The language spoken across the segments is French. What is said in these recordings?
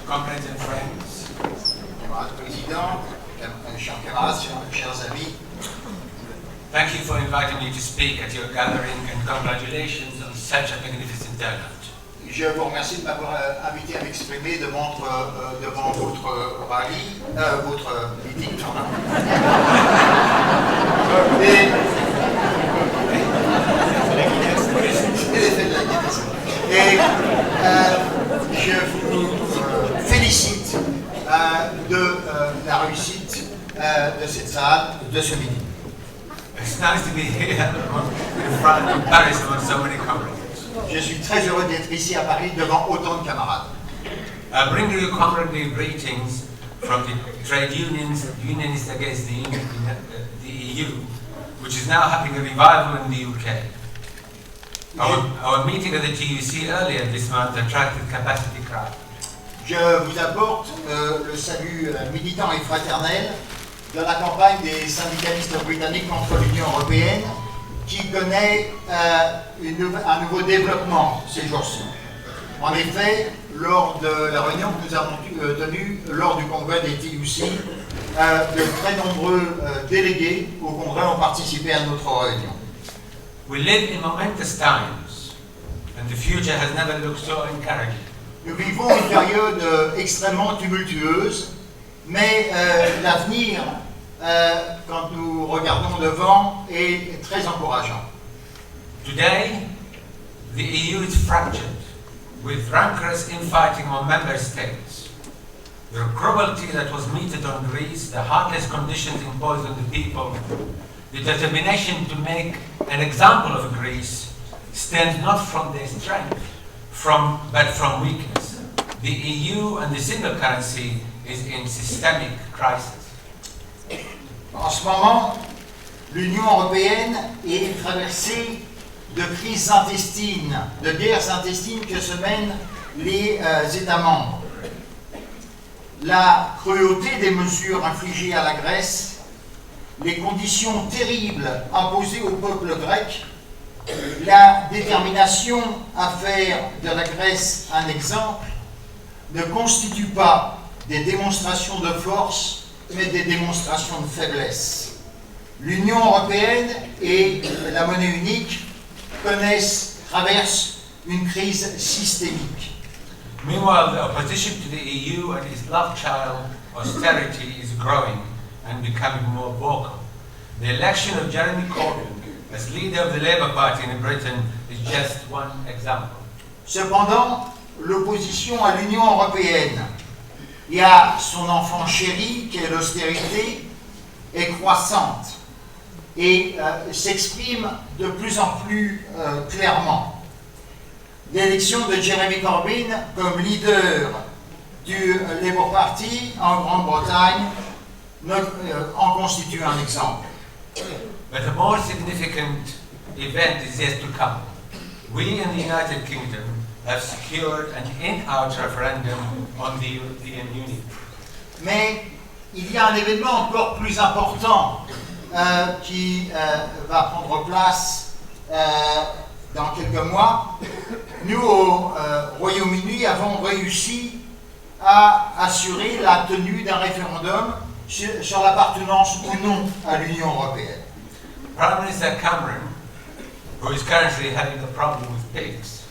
Comrades and friends, Camarade président, chers camarades, chers amis, thank you for inviting me to speak at your gathering and congratulations on such a magnificent turnout. je vous remercie de m'avoir invité à m'exprimer devant votre rallye, votre meeting, pardon. Et je vous félicite de la réussite de cette salle, de ce meeting. It's nice to be here in front of Paris among so many comrades. Je suis très heureux d'être ici à Paris devant autant de camarades. I bring you comradely greetings from the trade unionists against the EU, which is now having a revival in the UK. Our meeting at the TUC earlier this month attracted capacity crowd. Je vous apporte le salut militant et fraternel de la campagne des syndicalistes britanniques contre l'Union européenne qui connaît un nouveau développement ces jours-ci. En effet, lors de la réunion que nous avons tenue lors du congrès des TUC, de très nombreux délégués au congrès ont participé à notre réunion. We live in momentous times, and the future has never looked so encouraging. Nous vivons une période extrêmement tumultueuse, mais l'avenir, quand nous regardons devant, est très encourageant. Today, the EU is fractured, with rancorous infighting among member states. The cruelty that was meted on Greece, the heartless conditions imposed on the people, the determination to make an example of Greece stems not from their strength, but from weakness. The EU and the single currency is in systemic crisis. En ce moment, l'Union européenne est traversée de crises intestines, de guerres intestines que se mènent les États membres. La cruauté des mesures infligées à la Grèce, les conditions terribles imposées au peuple grec, la détermination à faire de la Grèce un exemple ne constituent pas des démonstrations de force, mais des démonstrations de faiblesse. L'Union européenne et la monnaie unique traversent une crise systémique. Meanwhile, the opposition to the EU and its love child, austerity, is growing and becoming more vocal. The election of Jeremy Corbyn as leader of the Labour Party in Britain is just one example. Cependant, l'opposition à l'Union européenne et à son enfant chéri, qui est l'austérité, est croissante et s'exprime de plus en plus clairement. L'élection de Jeremy Corbyn comme leader du Labour Party en Grande-Bretagne en constitue un exemple. But a more significant event is yet to come. We in the United Kingdom have secured an in-out referendum on the European Union. Mais il y a un événement encore plus important qui va prendre place dans quelques mois. Nous, au Royaume-Uni, avons réussi à assurer la tenue d'un référendum sur l'appartenance ou non à l'Union européenne. Prime Minister Cameron, who is currently having a problem with pigs,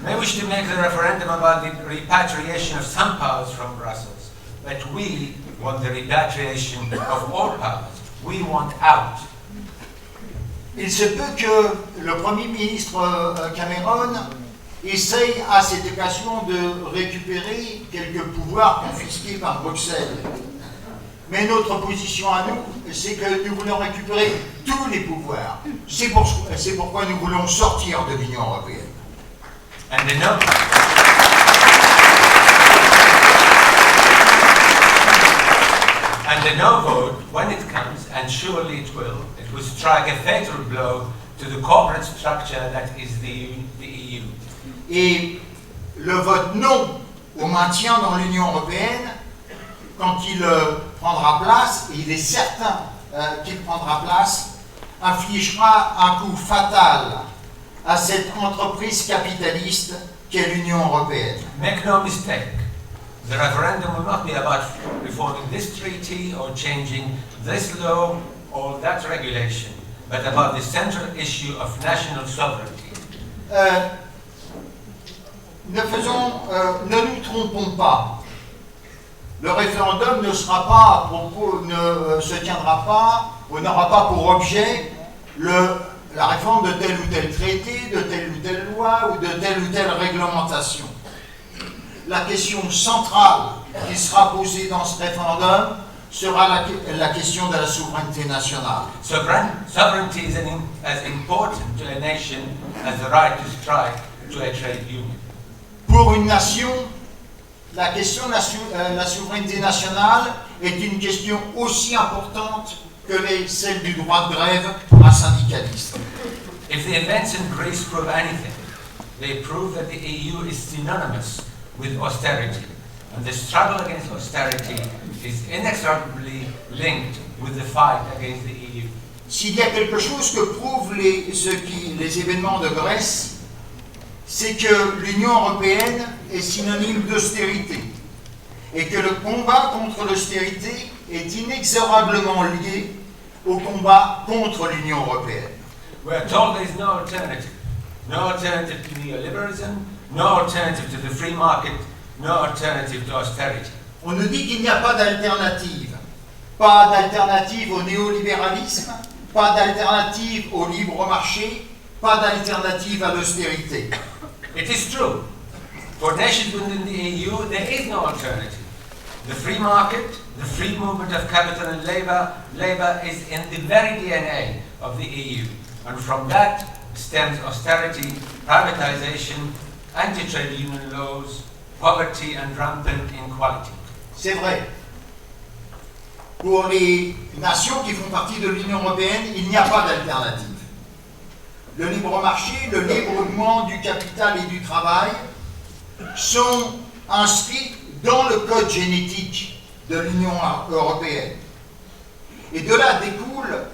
may wish to make the referendum about the repatriation of some powers from Brussels, but we want the repatriation of all powers. We want out. Il se peut que le Premier ministre Cameron essaye à cette occasion de récupérer quelques pouvoirs confisqués par Bruxelles. Mais notre position à nous, c'est que nous voulons récupérer tous les pouvoirs. C'est pourquoi nous voulons sortir de l'Union européenne. And the no vote, when it comes, and surely it will strike a fatal blow to the corporate structure that is the EU. Et le vote non au maintien dans l'Union européenne, quand il prendra place, et il est certain qu'il prendra place, infligera un coup fatal à cette entreprise capitaliste qu'est l'Union européenne. Make no mistake, the referendum will not be about reforming this treaty or changing this law or that regulation, but about the central issue of national sovereignty. Ne nous trompons pas. Le référendum ne sera pas à propos, ne se tiendra pas, ou n'aura pas pour objet la réforme de tel ou tel traité, de telle ou telle loi ou de telle ou telle réglementation. La question centrale qui sera posée dans ce référendum sera la question de la souveraineté nationale. Sovereignty is as important to a nation as the right to strike to a trade union. Pour une nation, la question de la souveraineté nationale est une question aussi importante que celle du droit de grève pour un syndicaliste. If the events in Greece prove anything, they prove that the EU is synonymous with austerity, and the struggle against austerity is inexorably linked with the fight against the EU. S'il y a quelque chose que prouvent les événements de Grèce, c'est que l'Union européenne est synonyme d'austérité et que le combat contre l'austérité est inexorablement lié au combat contre l'Union européenne. We are told there is no alternative to neoliberalism, no alternative to the free market, no alternative to austerity. On nous dit qu'il n'y a pas d'alternative. Pas d'alternative au néolibéralisme, pas d'alternative au libre marché, pas d'alternative à l'austérité. It is true. For nations within the EU, there is no alternative. The free market, the free movement of capital and labor is in the very DNA of the EU. And from that stems austerity, privatization, anti-trade union laws, poverty and rampant inequality. C'est vrai. Pour les nations qui font partie de l'Union européenne, il n'y a pas d'alternative. Le libre marché, le libre mouvement du capital et du travail sont inscrits dans le code génétique de l'Union européenne. Et de là découlent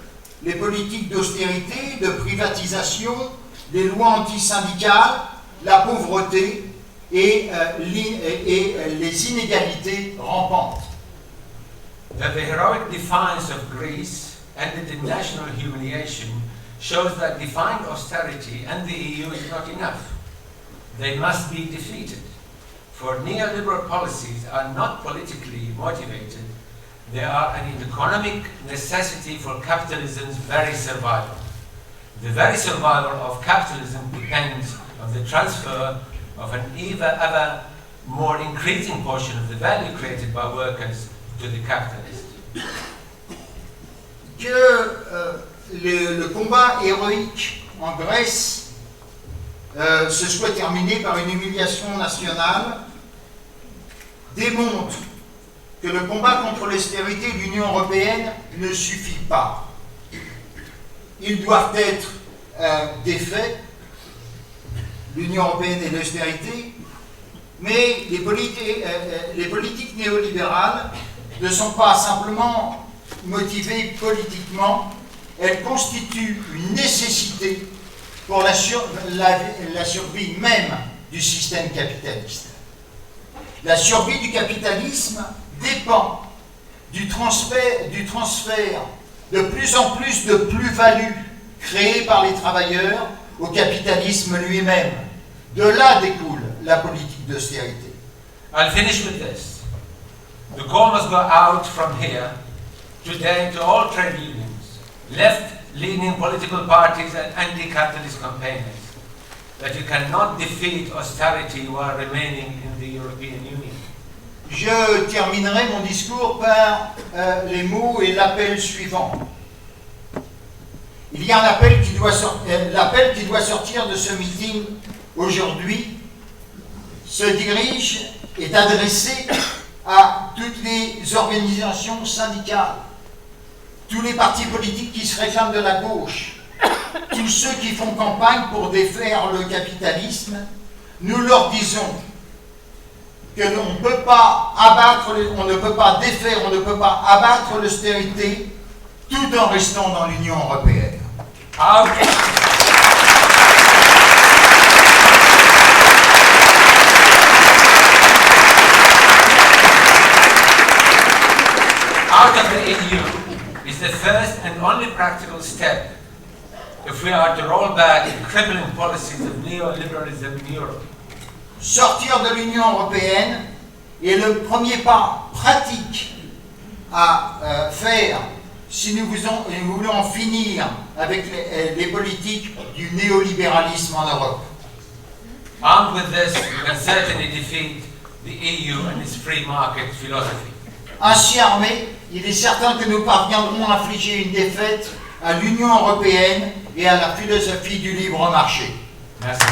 les politiques d'austérité, de privatisation, les lois antisyndicales, la pauvreté et les inégalités rampantes. That the heroic defiance of Greece ended in national humiliation shows that defined austerity and the EU is not enough. They must be defeated. For neoliberal policies are not politically motivated, they are an economic necessity for capitalism's very survival. The very survival of capitalism depends on the transfer of an ever more increasing portion of the value created by workers to the capitalist. Le combat héroïque en Grèce se soit terminé par une humiliation nationale démontre que le combat contre l'austérité de l'Union européenne ne suffit pas. Ils doivent être des faits, l'Union européenne et l'austérité, mais les politiques néolibérales ne sont pas simplement motivées politiquement, elles constituent une nécessité pour la survie même du système capitaliste. La survie du capitalisme dépend du transfert de plus en plus de plus-value créée par les travailleurs au capitalisme lui-même. De là découle la politique d'austérité. I'll finish with this. The call must go out from here today to all trade unions, left-leaning political parties and anti-capitalist campaigners, that you cannot defeat austerity while remaining in the European Union. Je terminerai mon discours par les mots et l'appel suivant. Il y a un appel qui doit sortir de ce meeting aujourd'hui, est adressé à toutes les organisations syndicales, tous les partis politiques qui se réclament de la gauche, tous ceux qui font campagne pour défaire le capitalisme. Nous leur disons que l'on ne peut pas défaire, on ne peut pas abattre l'austérité tout en restant dans l'Union européenne. Out. only practical step if we are to roll back the crippling policies of neoliberalism in Europe. Sortir de l'Union européenne est le premier pas pratique à faire si nous voulons en finir avec les politiques du néolibéralisme en Europe. Armed with this, we can certainly defeat the EU and its free market philosophy. Ainsi armés, il est certain que nous parviendrons à infliger une défaite à l'Union européenne et à la philosophie du libre marché. Merci.